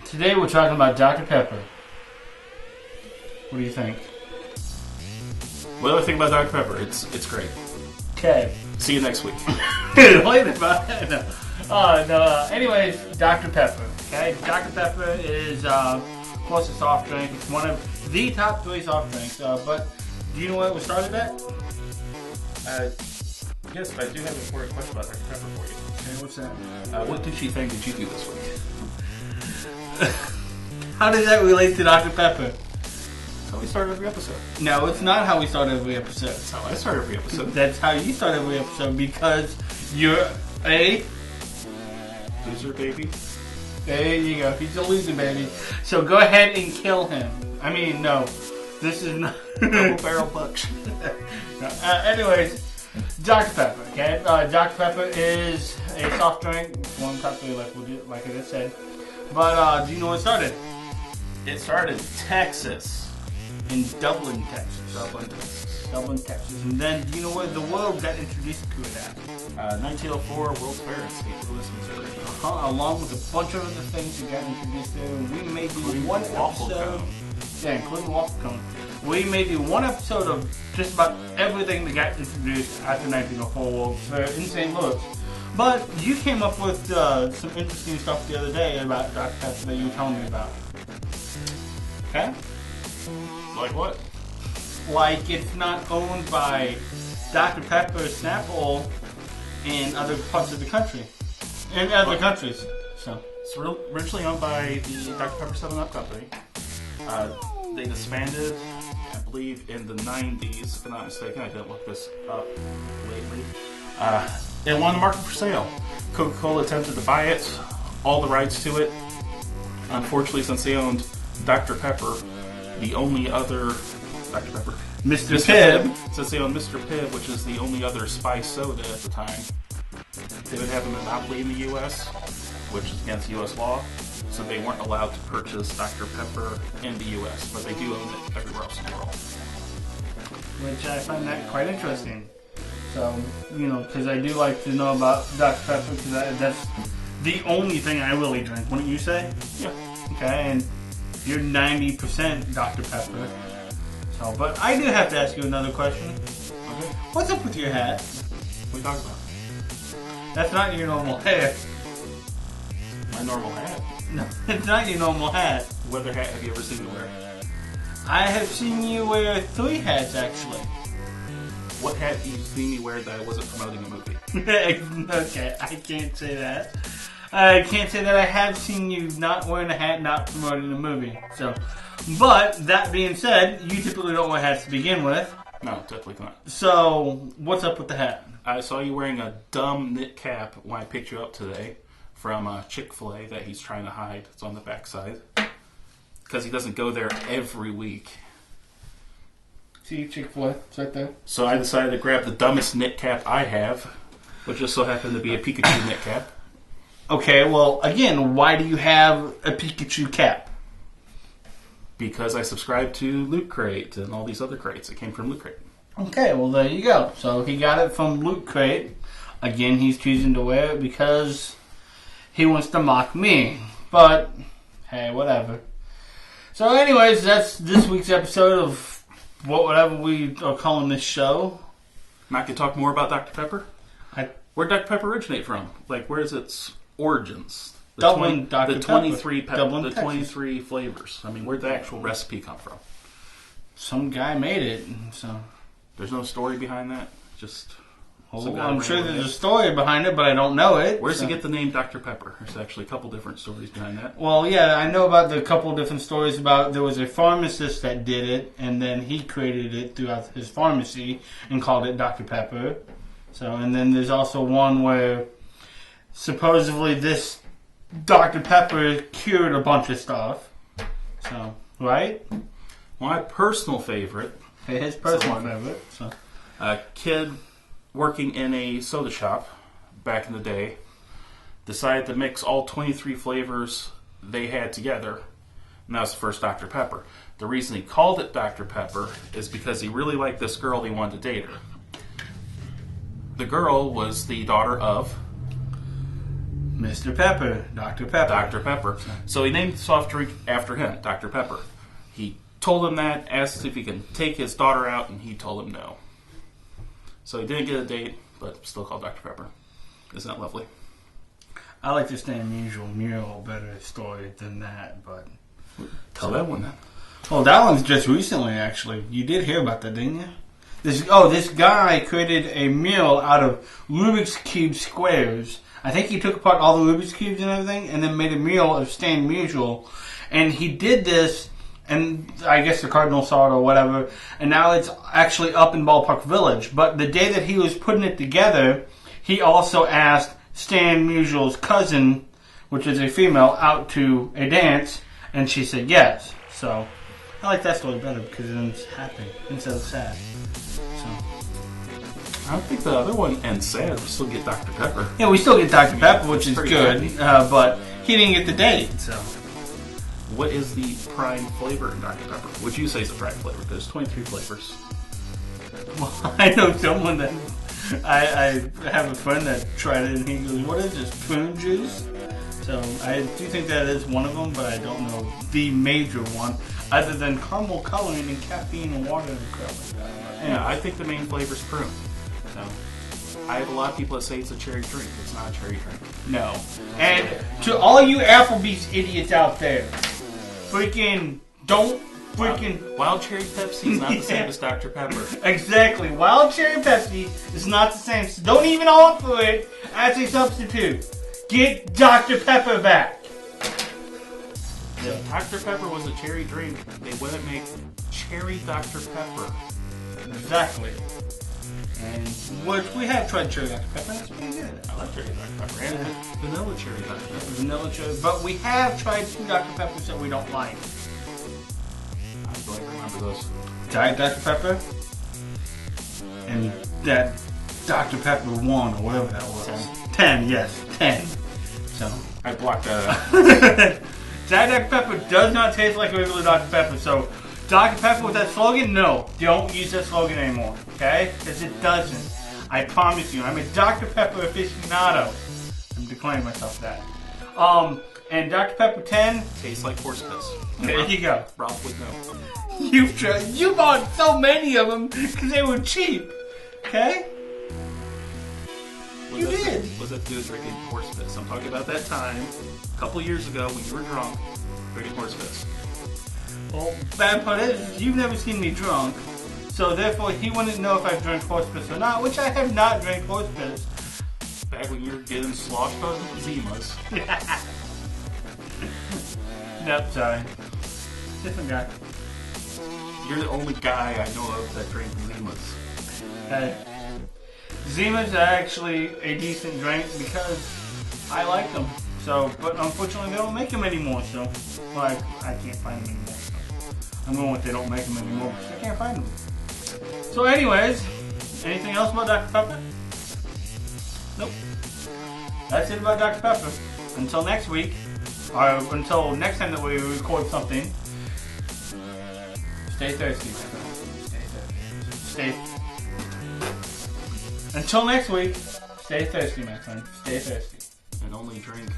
Today we're talking about Dr. Pepper. What do you think? What do I think about Dr. Pepper? It's great. Okay. See you next week. Wait about it. No. No. Anyways, Dr. Pepper. Okay, Dr. Pepper is, of course, a soft drink. It's one of the top 3 soft drinks. But do you know where it was started at? Yes, but I do have an important question about Dr. Pepper for you. Okay, what's that? What douchey thing did you do this week? How does that relate to Dr. Pepper? That's how we start every episode. No, it's not how we start every episode. That's how I start every episode. That's how you start every episode because you're a... Loser, baby. There you go. He's a loser, baby. So go ahead and kill him. I mean, no. This is not... Double barrel punch. No. Anyways, Dr. Pepper, okay? Dr. Pepper is a soft drink. One top 3, like I just said. But do you know when it started? It started in Texas. In Dublin, Texas. Dublin, Texas. And then, do you know where the world got introduced to it at? 1904 World's Fair in St. Louis, Missouri. Along with a bunch of other things that got introduced there. And we may do one waffle episode. cone. Yeah, including waffle cone. We may do one episode of just about everything that got introduced after 1904 World's Fair in St. Louis. But you came up with some interesting stuff the other day about Dr. Pepper that you were telling me about. Okay? Like what? Like it's not owned by Dr. Pepper Snapple in other parts of the country. In other countries. So It's originally owned by the Dr. Pepper 7-Up company. They disbanded, I believe, in the 90s, if I'm not mistaken. I didn't look this up lately. And won the market for sale. Coca-Cola attempted to buy it, all the rights to it. Unfortunately, since they owned Dr. Pepper, the only other... Dr. Pepper? Mr. Pibb. Since they owned Mr. Pibb, which is the only other spice soda at the time, they would have a monopoly in the U.S., which is against U.S. law. So they weren't allowed to purchase Dr. Pepper in the U.S., but they do own it everywhere else in the world. Which I find that quite interesting. So, because I do like to know about Dr. Pepper, because that's the only thing I really drink, wouldn't you say? Yeah. Okay, and you're 90% Dr. Pepper. So, but I do have to ask you another question. Okay. What's up with your hat? What are you talking about? That's not your normal hair. My normal hat. No, it's not your normal hat. What other hat have you ever seen me wear? I have seen you wear 3 hats, actually. What hat have you seen me wear that I wasn't promoting a movie? Okay, I can't say that. I can't say that I have seen you not wearing a hat, not promoting a movie. So, but that being said, you typically don't wear hats to begin with. No, definitely not. So, what's up with the hat? I saw you wearing a dumb knit cap when I picked you up today from Chick-fil-A that he's trying to hide. It's on the backside. Because he doesn't go there every week. See Chick-fil-A? It's right there. So I decided to grab the dumbest knit cap I have, which just so happened to be a Pikachu knit cap. Okay, well, again, why do you have a Pikachu cap? Because I subscribe to Loot Crate and all these other crates. It came from Loot Crate. Okay, well, there you go. So he got it from Loot Crate. Again, he's choosing to wear it because he wants to mock me. But, hey, whatever. So anyways, that's this week's episode of whatever we are calling this show. Not going to talk more about Dr. Pepper? Where'd Dr. Pepper originate from? Like, where's its origins? Dublin, Dr. The Pepper. 23 Dublin, the Texas. 23 flavors. I mean, where'd the actual recipe come from? Some guy made it, so... There's no story behind that? Just... Oh, I'm sure there's a story behind it, but I don't know it. Where's he get the name Dr. Pepper? There's actually a couple different stories behind that. Well, yeah, I know about the couple different stories about there was a pharmacist that did it, and then he created it throughout his pharmacy and called it Dr. Pepper. So, and then there's also one where supposedly this Dr. Pepper cured a bunch of stuff. So, right? My personal favorite. His personal favorite. So. A kid working in a soda shop back in the day decided to mix all 23 flavors they had together, and that was the first Dr. Pepper. The reason he called it Dr. Pepper is because he really liked this girl, he wanted to date her. The girl was the daughter of Mr. Pepper, Dr. Pepper. Dr. Pepper. So he named the soft drink after him, Dr. Pepper. He told him that, asked if he can take his daughter out, and he told him no. So he didn't get a date, but still called Dr. Pepper. Isn't that lovely? I like the Stan Musial mural better story than that, but... Tell that one then. Well, that one's just recently, actually. You did hear about that, didn't you? This guy created a mural out of Rubik's Cube squares. I think he took apart all the Rubik's Cubes and everything, and then made a mural of Stan Musial. And he did this, and I guess the Cardinal saw it or whatever, and now it's actually up in Ballpark Village. But the day that he was putting it together, he also asked Stan Musial's cousin, which is a female, out to a dance, and she said yes. So I like that story better because it's happy instead of sad. So I don't think the other one ends sad. We still get Dr. Pepper. yeah, we still get Dr. Pepper, which is pretty good, but he didn't get the date. So What is the prime flavor in Dr. Pepper? Would you say is the prime flavor? There's 23 flavors. well, I know someone that I have a friend that tried it and he goes, "What is this, prune juice?" So I do think that is one of them, but I don't know the major one, other than caramel coloring and caffeine and water and crap like that. Yeah, I think the main flavor is prune. So I have a lot of people that say it's a cherry drink. It's not a cherry drink. No. And to all you Applebee's idiots out there, freaking don't freaking... Wild cherry Pepsi is not the same as Dr. Pepper. Exactly. Wild cherry Pepsi is not the same. So don't even offer it as a substitute. Get Dr. Pepper back. If Dr. Pepper was a cherry drink, they wouldn't make cherry Dr. Pepper. Exactly. And which we have tried cherry Dr. Pepper. That's pretty good. I like cherry Dr. Pepper and vanilla cherry Dr. Pepper. Vanilla cherry. But we have tried two Dr. Peppers that we don't like. I don't remember those. Diet Dr. Pepper. And that Dr. Pepper 1 or whatever that was. 10, yes. 10. So I blocked that out. Diet Dr. Pepper does not taste like regular Dr. Pepper. So Dr. Pepper with that slogan, no. Don't use that slogan anymore. Okay? Because it doesn't. I promise you. I'm a Dr. Pepper aficionado. I'm declaring myself that. And Dr. Pepper 10. Tastes like horse piss. There you go. Rob would know. You bought so many of them because they were cheap. Okay? You did. What does that do with drinking horse piss? I'm talking about that time, a couple years ago, when you were drunk, drinking horse piss. Well, bad part is, you've never seen me drunk, so therefore he wouldn't know if I've drank horse piss or not, which I have not drank horse piss. Back when you were getting sloshed on Zimas. Nope, sorry. Different guy. You're the only guy I know of that drank Zimas. Hey. Zimas are actually a decent drink because I like them. So, but unfortunately they don't make them anymore, so well, I can't find them anymore. So I'm going with they don't make them anymore because I can't find them. So anyways, anything else about Dr. Pepper? Nope. That's it about Dr. Pepper. Until next week, or until next time that we record something, stay thirsty, my friend. Stay thirsty. Until next week, stay thirsty, my friend. Stay thirsty. And only drink,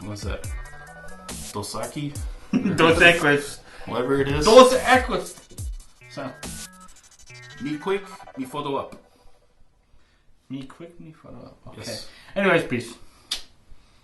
what's that? Dosaki? Dos Equis. Whatever it is. Dos Equis. So, Me quick, me photo up. me quick, me photo up. Okay. Yes. Anyways, peace.